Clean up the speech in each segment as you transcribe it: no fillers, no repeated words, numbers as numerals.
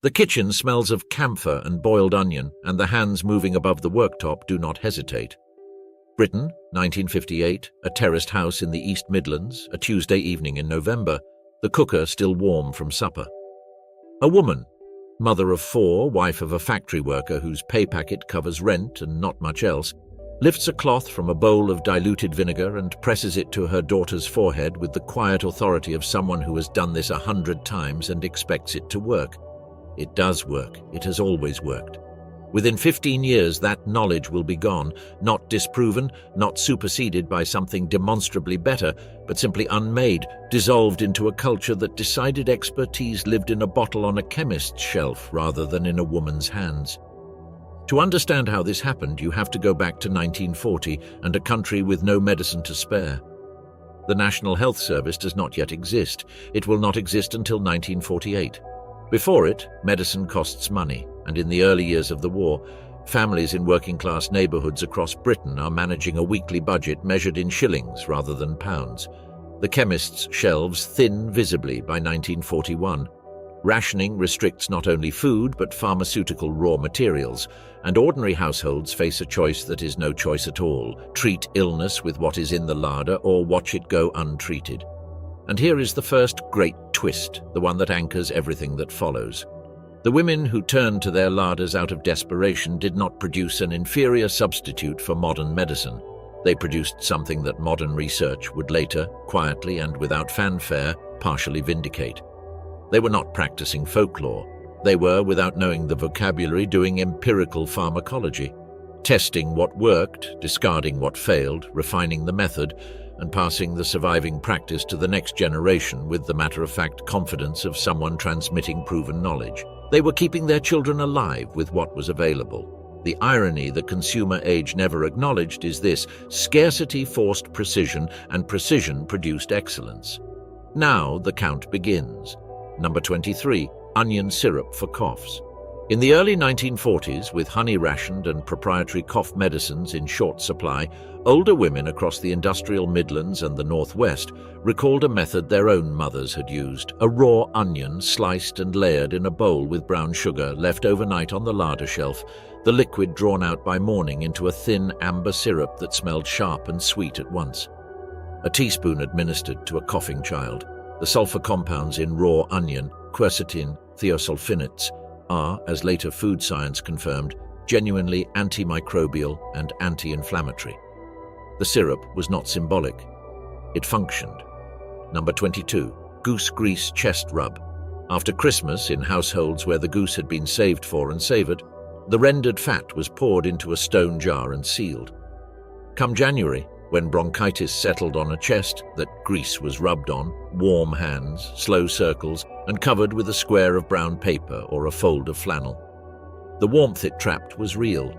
The kitchen smells of camphor and boiled onion, and the hands moving above the worktop do not hesitate. Britain, 1958, a terraced house in the East Midlands, a Tuesday evening in November, the cooker still warm from supper. A woman, mother of 4, wife of a factory worker whose pay packet covers rent and not much else, lifts a cloth from a bowl of diluted vinegar and presses it to her daughter's forehead with the quiet authority of someone who has done this 100 times and expects it to work. It does work. It has always worked. Within 15 years, that knowledge will be gone, not disproven, not superseded by something demonstrably better, but simply unmade, dissolved into a culture that decided expertise lived in a bottle on a chemist's shelf rather than in a woman's hands. To understand how this happened, you have to go back to 1940 and a country with no medicine to spare. The National Health Service does not yet exist. It will not exist until 1948. Before it, medicine costs money, and in the early years of the war, families in working-class neighbourhoods across Britain are managing a weekly budget measured in shillings rather than pounds. The chemist's shelves thin visibly by 1941. Rationing restricts not only food but pharmaceutical raw materials, and ordinary households face a choice that is no choice at all: treat illness with what is in the larder or watch it go untreated. And here is the first great twist, the one that anchors everything that follows. The women who turned to their larders out of desperation did not produce an inferior substitute for modern medicine. They produced something that modern research would later, quietly and without fanfare, partially vindicate. They were not practicing folklore. They were, without knowing the vocabulary, doing empirical pharmacology, testing what worked, discarding what failed, refining the method, and passing the surviving practice to the next generation with the matter-of-fact confidence of someone transmitting proven knowledge. They were keeping their children alive with what was available. The irony the consumer age never acknowledged is this: scarcity forced precision, and precision produced excellence. Now the count begins. Number 23, onion syrup for coughs. In the early 1940s, with honey-rationed and proprietary cough medicines in short supply, older women across the industrial Midlands and the Northwest recalled a method their own mothers had used: a raw onion sliced and layered in a bowl with brown sugar left overnight on the larder shelf, the liquid drawn out by morning into a thin amber syrup that smelled sharp and sweet at once. A teaspoon administered to a coughing child. The sulfur compounds in raw onion, quercetin, thiosulfinates, are, as later food science confirmed, genuinely antimicrobial and anti-inflammatory. The syrup was not symbolic. It functioned. Number 22, goose grease chest rub. After Christmas, in households where the goose had been saved for and savoured, the rendered fat was poured into a stone jar and sealed. Come January, when bronchitis settled on a chest that grease was rubbed on, warm hands, slow circles, and covered with a square of brown paper or a fold of flannel. The warmth it trapped was real.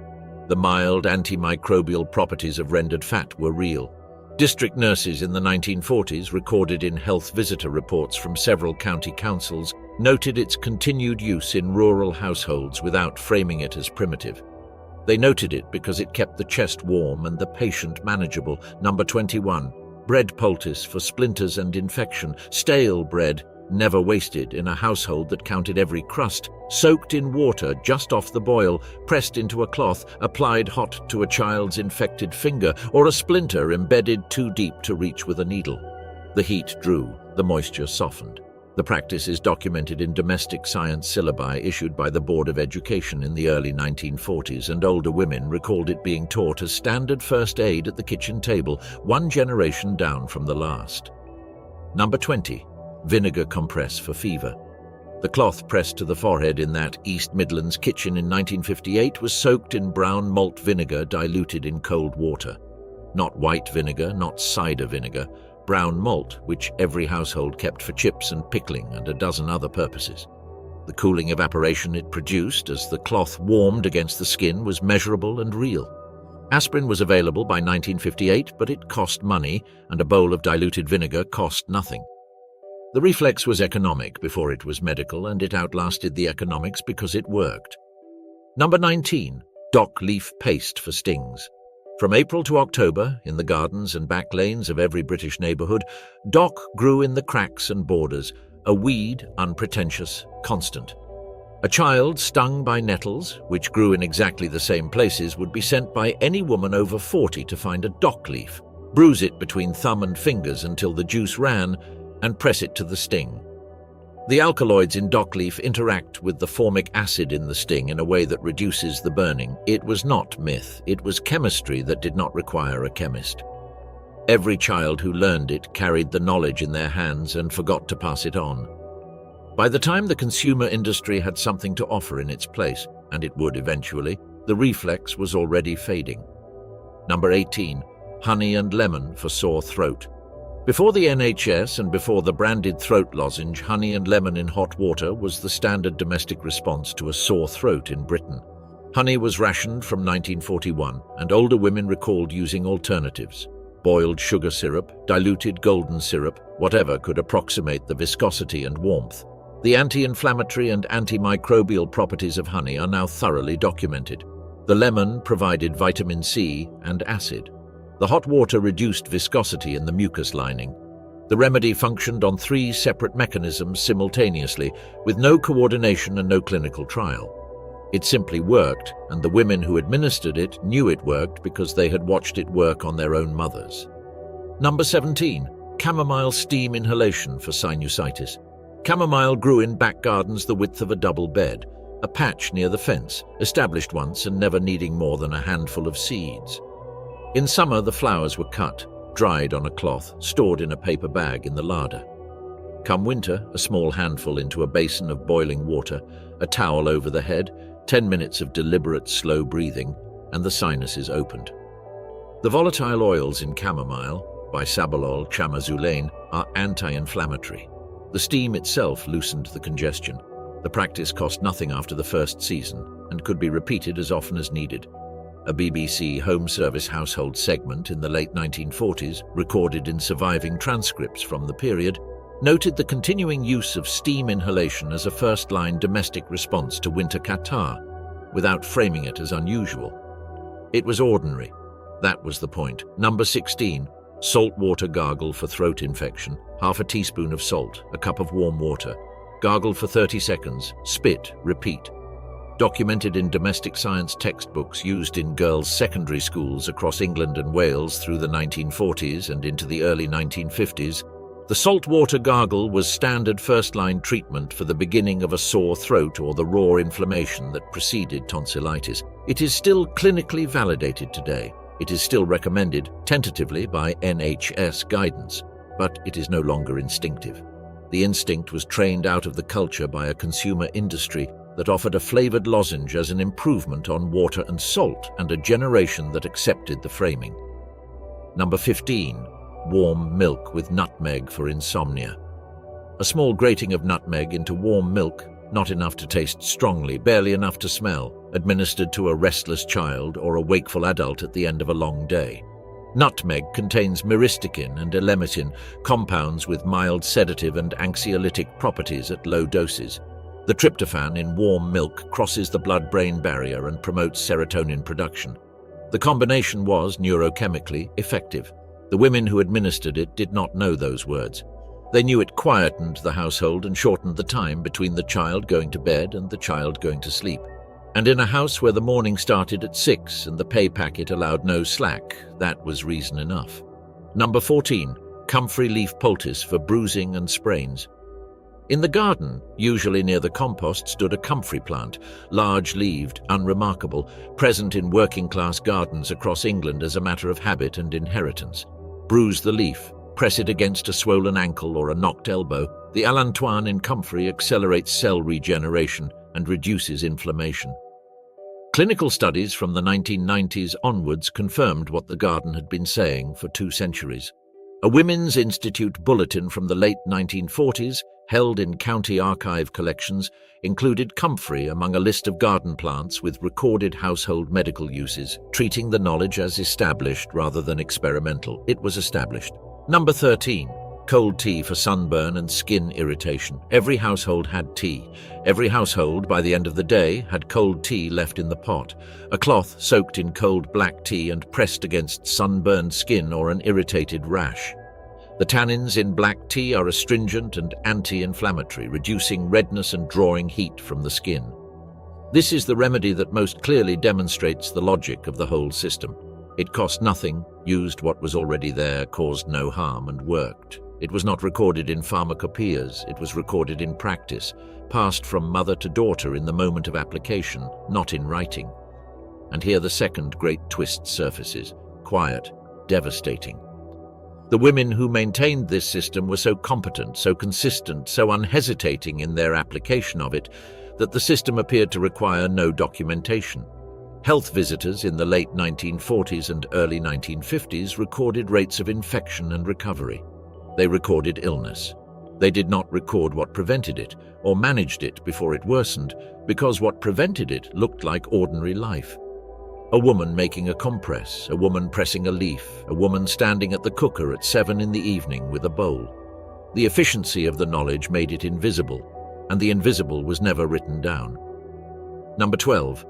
The mild antimicrobial properties of rendered fat were real. District nurses in the 1940s, recorded in health visitor reports from several county councils, noted its continued use in rural households without framing it as primitive. They noted it because it kept the chest warm and the patient manageable. Number 21, bread poultice for splinters and infection. Stale bread, never wasted, in a household that counted every crust, soaked in water just off the boil, pressed into a cloth, applied hot to a child's infected finger, or a splinter embedded too deep to reach with a needle. The heat drew, the moisture softened. The practice is documented in domestic science syllabi issued by the Board of Education in the early 1940s, and older women recalled it being taught as standard first aid at the kitchen table, one generation down from the last. Number 20, vinegar compress for fever. The cloth pressed to the forehead in that East Midlands kitchen in 1958 was soaked in brown malt vinegar diluted in cold water. Not white vinegar, not cider vinegar, brown malt, which every household kept for chips and pickling and a dozen other purposes. The cooling evaporation it produced as the cloth warmed against the skin was measurable and real. Aspirin was available by 1958, but it cost money, and a bowl of diluted vinegar cost nothing. The reflex was economic before it was medical, and it outlasted the economics because it worked. Number 19, dock leaf paste for stings. From April to October, in the gardens and back lanes of every British neighbourhood, dock grew in the cracks and borders, a weed, unpretentious, constant. A child stung by nettles, which grew in exactly the same places, would be sent by any woman over 40 to find a dock leaf, bruise it between thumb and fingers until the juice ran, and press it to the sting. The alkaloids in dock leaf interact with the formic acid in the sting in a way that reduces the burning. It was not myth, it was chemistry that did not require a chemist. Every child who learned it carried the knowledge in their hands and forgot to pass it on. By the time the consumer industry had something to offer in its place, and it would eventually, the reflex was already fading. Number 18. Honey and lemon for sore throat. Before the NHS and before the branded throat lozenge, honey and lemon in hot water was the standard domestic response to a sore throat in Britain. Honey was rationed from 1941, and older women recalled using alternatives. Boiled sugar syrup, diluted golden syrup, whatever could approximate the viscosity and warmth. The anti-inflammatory and antimicrobial properties of honey are now thoroughly documented. The lemon provided vitamin C and acid. The hot water reduced viscosity in the mucus lining. The remedy functioned on 3 separate mechanisms simultaneously, with no coordination and no clinical trial. It simply worked, and the women who administered it knew it worked because they had watched it work on their own mothers. Number 17. Chamomile steam inhalation for sinusitis. Chamomile grew in back gardens the width of a double bed, a patch near the fence, established once and never needing more than a handful of seeds. In summer, the flowers were cut, dried on a cloth, stored in a paper bag in the larder. Come winter, a small handful into a basin of boiling water, a towel over the head, 10 minutes of deliberate, slow breathing, and the sinuses opened. The volatile oils in chamomile, bisabolol, chamazulane, are anti-inflammatory. The steam itself loosened the congestion. The practice cost nothing after the first season and could be repeated as often as needed. A BBC Home Service household segment in the late 1940s, recorded in surviving transcripts from the period, noted the continuing use of steam inhalation as a first-line domestic response to winter catarrh, without framing it as unusual. It was ordinary. That was the point. Number 16. Salt water gargle for throat infection. Half a teaspoon of salt, a cup of warm water. Gargle for 30 seconds, spit, repeat. Documented in domestic science textbooks used in girls' secondary schools across England and Wales through the 1940s and into the early 1950s, the salt water gargle was standard first-line treatment for the beginning of a sore throat or the raw inflammation that preceded tonsillitis. It is still clinically validated today. It is still recommended tentatively by NHS guidance, but it is no longer instinctive. The instinct was trained out of the culture by a consumer industry that offered a flavored lozenge as an improvement on water and salt, and a generation that accepted the framing. Number 15. Warm milk with nutmeg for insomnia. A small grating of nutmeg into warm milk, not enough to taste strongly, barely enough to smell, administered to a restless child or a wakeful adult at the end of a long day. Nutmeg contains myristicin and elemetin, compounds with mild sedative and anxiolytic properties at low doses. The tryptophan in warm milk crosses the blood-brain barrier and promotes serotonin production. The combination was, neurochemically, effective. The women who administered it did not know those words. They knew it quietened the household and shortened the time between the child going to bed and the child going to sleep. And in a house where the morning started at 6 and the pay packet allowed no slack, that was reason enough. Number 14. Comfrey leaf poultice for bruising and sprains. In the garden, usually near the compost, stood a comfrey plant, large-leaved, unremarkable, present in working-class gardens across England as a matter of habit and inheritance. Bruise the leaf, press it against a swollen ankle or a knocked elbow. The allantoin in comfrey accelerates cell regeneration and reduces inflammation. Clinical studies from the 1990s onwards confirmed what the garden had been saying for 2 centuries. A Women's Institute bulletin from the late 1940s, held in county archive collections, included comfrey among a list of garden plants with recorded household medical uses, treating the knowledge as established rather than experimental. It was established. Number 13. Cold tea for sunburn and skin irritation. Every household had tea. Every household, by the end of the day, had cold tea left in the pot, a cloth soaked in cold black tea and pressed against sunburned skin or an irritated rash. The tannins in black tea are astringent and anti-inflammatory, reducing redness and drawing heat from the skin. This is the remedy that most clearly demonstrates the logic of the whole system. It cost nothing, used what was already there, caused no harm, and worked. It was not recorded in pharmacopoeias, it was recorded in practice, passed from mother to daughter in the moment of application, not in writing. And here the second great twist surfaces: quiet, devastating. The women who maintained this system were so competent, so consistent, so unhesitating in their application of it, that the system appeared to require no documentation. Health visitors in the late 1940s and early 1950s recorded rates of infection and recovery. They recorded illness. They did not record what prevented it, or managed it before it worsened, because what prevented it looked like ordinary life. A woman making a compress, a woman pressing a leaf, a woman standing at the cooker at 7 in the evening with a bowl. The efficiency of the knowledge made it invisible, and the invisible was never written down. Number 12.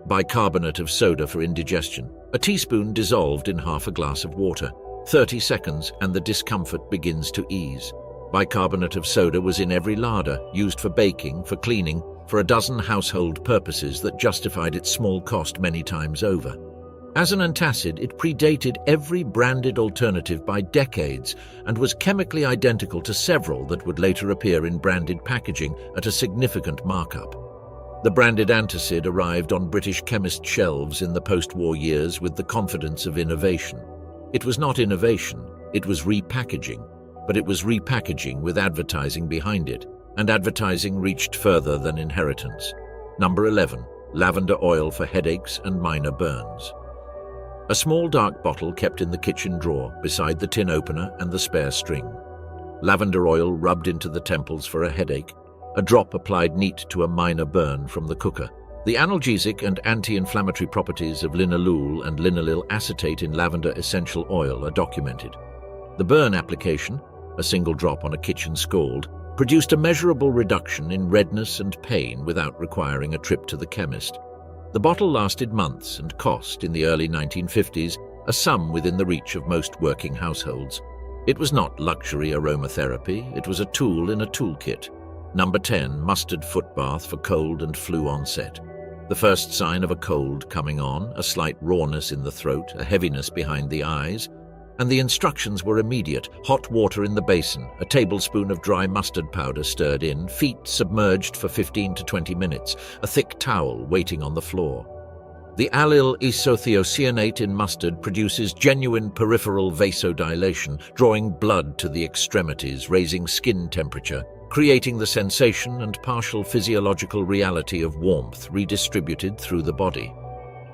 Bicarbonate of soda for indigestion. A teaspoon dissolved in half a glass of water. 30 seconds and the discomfort begins to ease. Bicarbonate of soda was in every larder, used for baking, for cleaning, for a dozen household purposes that justified its small cost many times over. As an antacid, it predated every branded alternative by decades and was chemically identical to several that would later appear in branded packaging at a significant markup. The branded antacid arrived on British chemist shelves in the post-war years with the confidence of innovation. It was not innovation, it was repackaging, but it was repackaging with advertising behind it, and advertising reached further than inheritance. Number 11. Lavender oil for headaches and minor burns. A small dark bottle kept in the kitchen drawer beside the tin opener and the spare string. Lavender oil rubbed into the temples for a headache, a drop applied neat to a minor burn from the cooker. The analgesic and anti-inflammatory properties of linalool and linaloyl acetate in lavender essential oil are documented. The burn application, a single drop on a kitchen scald, produced a measurable reduction in redness and pain without requiring a trip to the chemist. The bottle lasted months and cost, in the early 1950s, a sum within the reach of most working households. It was not luxury aromatherapy, it was a tool in a toolkit. Number 10. Mustard foot bath for cold and flu onset. The first sign of a cold coming on, a slight rawness in the throat, a heaviness behind the eyes, and the instructions were immediate: hot water in the basin, a tablespoon of dry mustard powder stirred in, feet submerged for 15 to 20 minutes, a thick towel waiting on the floor. The allyl isothiocyanate in mustard produces genuine peripheral vasodilation, drawing blood to the extremities, raising skin temperature, creating the sensation and partial physiological reality of warmth redistributed through the body.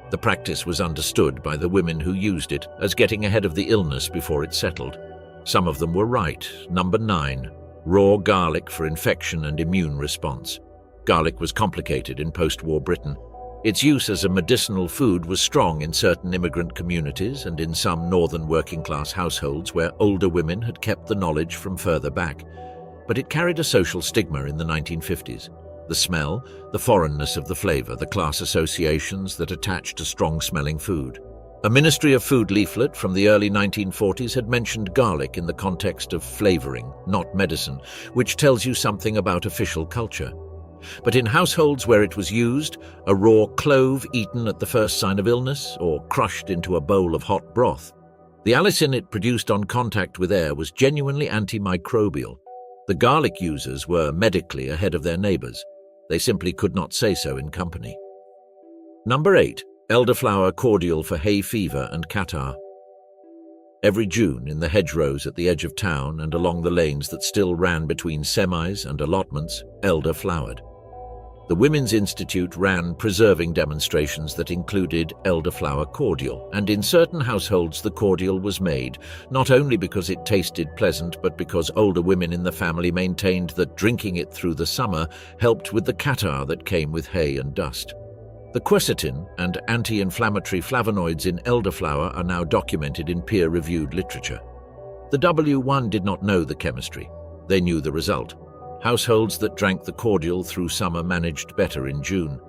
The practice was understood by the women who used it as getting ahead of the illness before it settled. Some of them were right. Number 9. Raw garlic for infection and immune response. Garlic was complicated in post-war Britain. Its use as a medicinal food was strong in certain immigrant communities and in some northern working-class households where older women had kept the knowledge from further back. But it carried a social stigma in the 1950s. The smell, the foreignness of the flavor, the class associations that attached to strong-smelling food. A Ministry of Food leaflet from the early 1940s had mentioned garlic in the context of flavoring, not medicine, which tells you something about official culture. But in households where it was used, a raw clove eaten at the first sign of illness or crushed into a bowl of hot broth, the allicin it produced on contact with air was genuinely antimicrobial. The garlic users were medically ahead of their neighbors. They simply could not say so in company. Number 8. Elderflower cordial for hay fever and catarrh. Every June, in the hedgerows at the edge of town and along the lanes that still ran between semis and allotments, elder flowered. The Women's Institute ran preserving demonstrations that included elderflower cordial, and in certain households the cordial was made, not only because it tasted pleasant, but because older women in the family maintained that drinking it through the summer helped with the catarrh that came with hay and dust. The quercetin and anti-inflammatory flavonoids in elderflower are now documented in peer-reviewed literature. The W1 did not know the chemistry. They knew the result. Households that drank the cordial through summer managed better in June.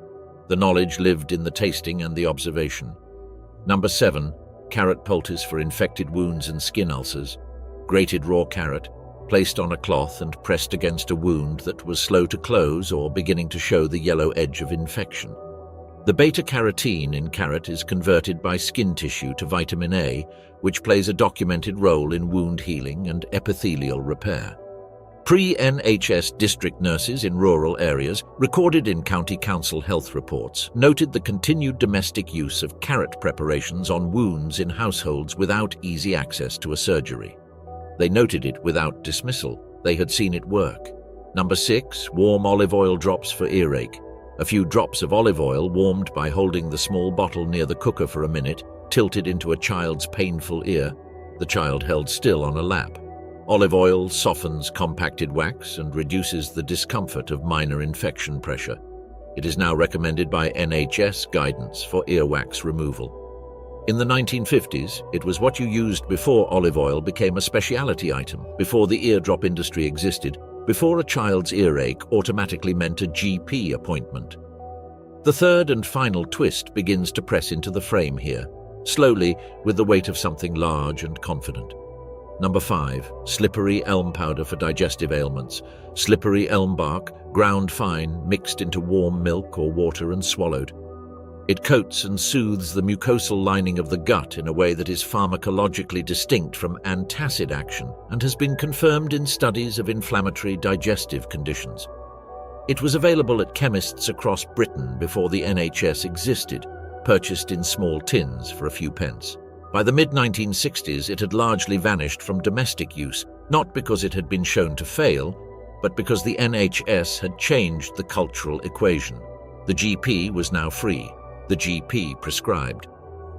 The knowledge lived in the tasting and the observation. Number 7. Carrot poultice for infected wounds and skin ulcers. grated raw carrot, placed on a cloth and pressed against a wound that was slow to close or beginning to show the yellow edge of infection. The beta-carotene in carrot is converted by skin tissue to vitamin A, which plays a documented role in wound healing and epithelial repair. Pre-NHS district nurses in rural areas, recorded in county council health reports, noted the continued domestic use of carrot preparations on wounds in households without easy access to a surgery. They noted it without dismissal. They had seen it work. Number 6, warm olive oil drops for earache. A few drops of olive oil warmed by holding the small bottle near the cooker for a minute, tilted into a child's painful ear. The child held still on a lap. Olive oil softens compacted wax and reduces the discomfort of minor infection pressure. It is now recommended by NHS guidance for earwax removal. In the 1950s, it was what you used before olive oil became a specialty item, before the eardrop industry existed, before a child's earache automatically meant a GP appointment. The third and final twist begins to press into the frame here, slowly, with the weight of something large and confident. Number 5, slippery elm powder for digestive ailments. Slippery elm bark, ground fine, mixed into warm milk or water and swallowed. It coats and soothes the mucosal lining of the gut in a way that is pharmacologically distinct from antacid action and has been confirmed in studies of inflammatory digestive conditions. It was available at chemists across Britain before the NHS existed, purchased in small tins for a few pence. By the mid-1960s, it had largely vanished from domestic use, not because it had been shown to fail, but because the NHS had changed the cultural equation. The GP was now free. The GP prescribed.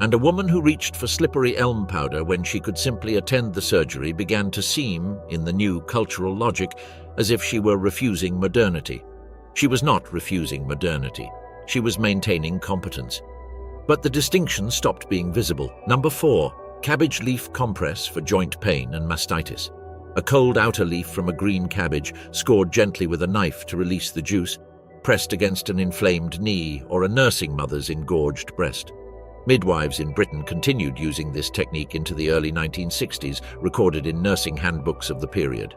And a woman who reached for slippery elm powder when she could simply attend the surgery began to seem, in the new cultural logic, as if she were refusing modernity. She was not refusing modernity. She was maintaining competence. But the distinction stopped being visible. Number 4, cabbage leaf compress for joint pain and mastitis. A cold outer leaf from a green cabbage, scored gently with a knife to release the juice, pressed against an inflamed knee or a nursing mother's engorged breast. Midwives in Britain continued using this technique into the early 1960s, recorded in nursing handbooks of the period.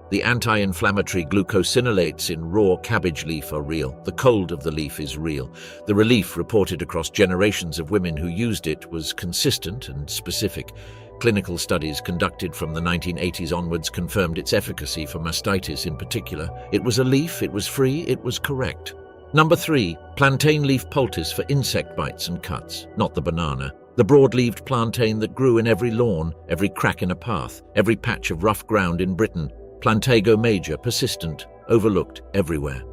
The anti-inflammatory glucosinolates in raw cabbage leaf are real. The cold of the leaf is real. The relief reported across generations of women who used it was consistent and specific. Clinical studies conducted from the 1980s onwards confirmed its efficacy for mastitis in particular. It was a leaf, it was free, it was correct. Number 3, plantain leaf poultice for insect bites and cuts, not the banana. The broad-leaved plantain that grew in every lawn, every crack in a path, every patch of rough ground in Britain. Plantago major, persistent, overlooked everywhere.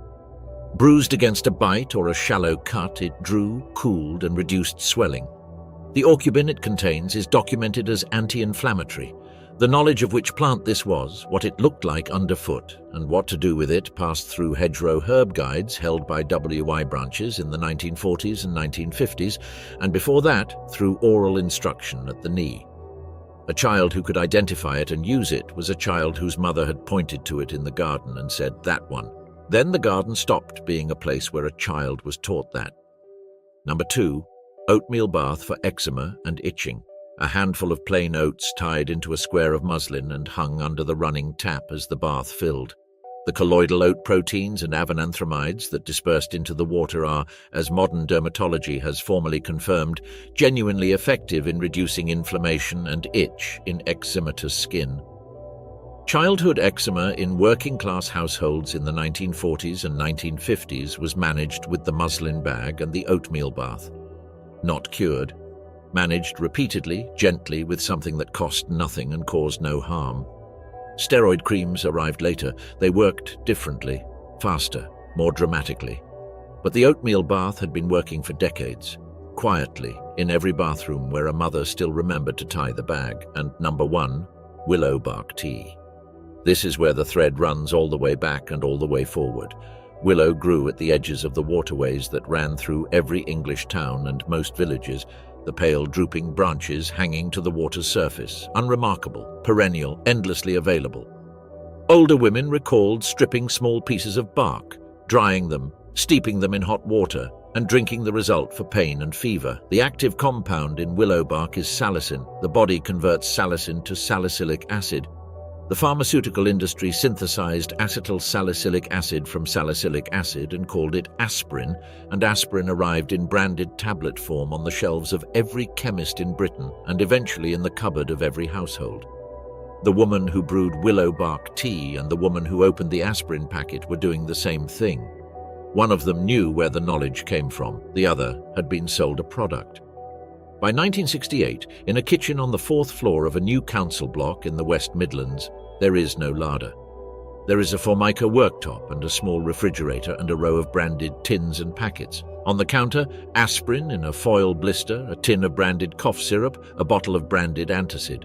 Bruised against a bite or a shallow cut, it drew, cooled, and reduced swelling. The aucubin it contains is documented as anti-inflammatory. The knowledge of which plant this was, what it looked like underfoot, and what to do with it passed through hedgerow herb guides held by WI branches in the 1940s and 1950s, and before that, through oral instruction at the knee. A child who could identify it and use it was a child whose mother had pointed to it in the garden and said, "That one." Then the garden stopped being a place where a child was taught that. Number 2, oatmeal bath for eczema and itching. A handful of plain oats tied into a square of muslin and hung under the running tap as the bath filled. The colloidal oat proteins and avenanthramides that dispersed into the water are, as modern dermatology has formally confirmed, genuinely effective in reducing inflammation and itch in eczematous skin. Childhood eczema in working-class households in the 1940s and 1950s was managed with the muslin bag and the oatmeal bath. Not cured. Managed repeatedly, gently, with something that cost nothing and caused no harm. Steroid creams arrived later. They worked differently, faster, more dramatically. But the oatmeal bath had been working for decades, quietly, in every bathroom where a mother still remembered to tie the bag. And number 1, willow bark tea. This is where the thread runs all the way back and all the way forward. Willow grew at the edges of the waterways that ran through every English town and most villages, the pale drooping branches hanging to the water's surface, unremarkable, perennial, endlessly available. Older women recalled stripping small pieces of bark, drying them, steeping them in hot water, and drinking the result for pain and fever. The active compound in willow bark is salicin. The body converts salicin to salicylic acid, The pharmaceutical industry synthesized acetyl salicylic acid from salicylic acid and called it aspirin, and aspirin arrived in branded tablet form on the shelves of every chemist in Britain and eventually in the cupboard of every household. The woman who brewed willow bark tea and the woman who opened the aspirin packet were doing the same thing. One of them knew where the knowledge came from, the other had been sold a product. By 1968, in a kitchen on the 4th floor of a new council block in the West Midlands, there is no larder. There is a Formica worktop and a small refrigerator and a row of branded tins and packets. On the counter, aspirin in a foil blister, a tin of branded cough syrup, a bottle of branded antacid.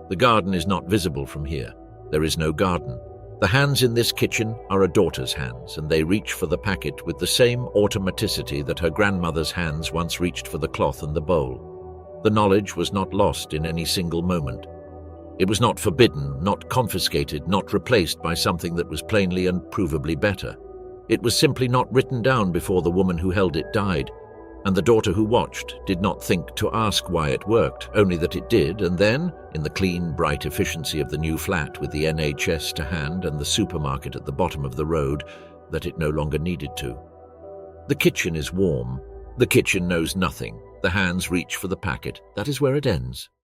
The garden is not visible from here. There is no garden. The hands in this kitchen are a daughter's hands, and they reach for the packet with the same automaticity that her grandmother's hands once reached for the cloth and the bowl. The knowledge was not lost in any single moment. It was not forbidden, not confiscated, not replaced by something that was plainly and provably better. It was simply not written down before the woman who held it died, and the daughter who watched did not think to ask why it worked, only that it did, and then, in the clean, bright efficiency of the new flat with the NHS to hand and the supermarket at the bottom of the road, that it no longer needed to. The kitchen is warm. The kitchen knows nothing. The hands reach for the packet. That is where it ends.